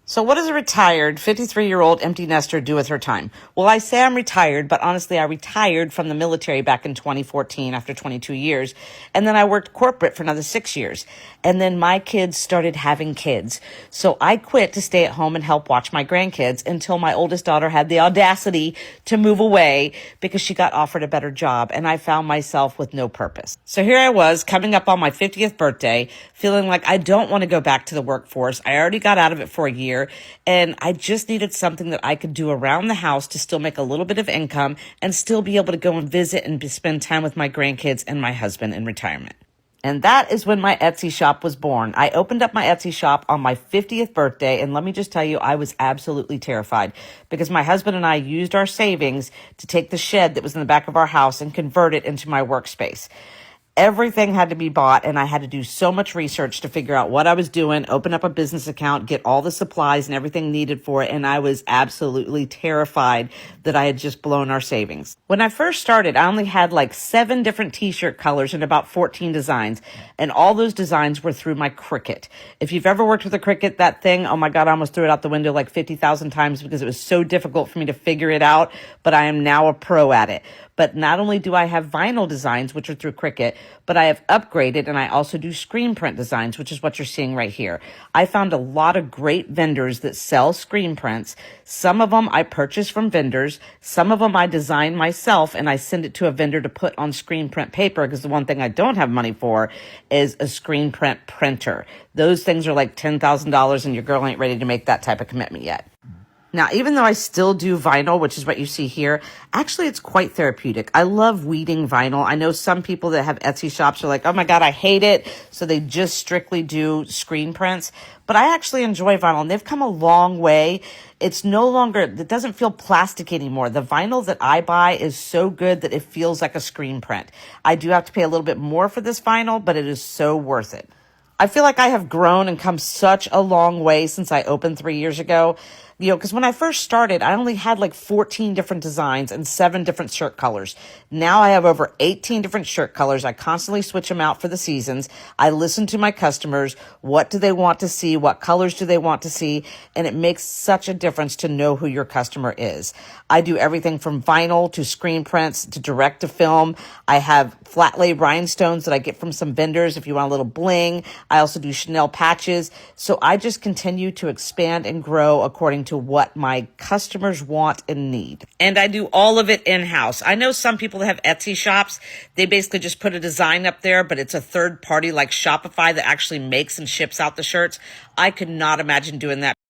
So what does a retired 53-year-old empty nester do with her time? Well, I say I'm retired, but honestly, I retired from the military back in 2014 after 22 years. And then I worked corporate for another 6 years. And then my kids started having kids. So I quit to stay at home and help watch my grandkids until my oldest daughter had the audacity to move away because she got offered a better job. And I found myself with no purpose. So here I was coming up on my 50th birthday, feeling like I don't want to go back to the workforce. I already got out of it for a year. And I just needed something that I could do around the house to still make a little bit of income and still be able to go and visit and spend time with my grandkids and my husband in retirement. And that is when my Etsy shop was born. I opened up my Etsy shop on my 50th birthday, and let me just tell you, I was absolutely terrified because my husband and I used our savings to take the shed that was in the back of our house and convert it into my workspace. Everything had to be bought, and I had to do so much research to figure out what I was doing, open up a business account, get all the supplies and everything needed for it, and I was absolutely terrified that I had just blown our savings. When I first started, I only had like 7 different t-shirt colors and about 14 designs, and all those designs were through my Cricut. If you've ever worked with a Cricut, that thing, oh my God, I almost threw it out the window like 50,000 times because it was so difficult for me to figure it out, but I am now a pro at it. But not only do I have vinyl designs, which are through Cricut, but I have upgraded and I also do screen print designs, which is what you're seeing right here. I found a lot of great vendors that sell screen prints. Some of them I purchase from vendors. Some of them I design myself and I send it to a vendor to put on screen print paper because the one thing I don't have money for is a screen print printer. Those things are like $10,000 and your girl ain't ready to make that type of commitment yet. Now, even though I still do vinyl, which is what you see here, actually it's quite therapeutic. I love weeding vinyl. I know some people that have Etsy shops are like, oh my God, I hate it. So they just strictly do screen prints. But I actually enjoy vinyl and they've come a long way. It's no longer, it doesn't feel plastic anymore. The vinyl that I buy is so good that it feels like a screen print. I do have to pay a little bit more for this vinyl, but it is so worth it. I feel like I have grown and come such a long way since I opened 3 years ago. Because when I first started, I only had like 14 different designs and 7 different shirt colors. Now I have over 18 different shirt colors. I constantly switch them out for the seasons. I listen to my customers. What do they want to see? What colors do they want to see? And it makes such a difference to know who your customer is. I do everything from vinyl to screen prints to direct to film. I have flat lay rhinestones that I get from some vendors if you want a little bling. I also do Chanel patches. So I just continue to expand and grow according to what my customers want and need. And I do all of it in-house. I know some people that have Etsy shops, they basically just put a design up there, but it's a third party like Shopify that actually makes and ships out the shirts. I could not imagine doing that.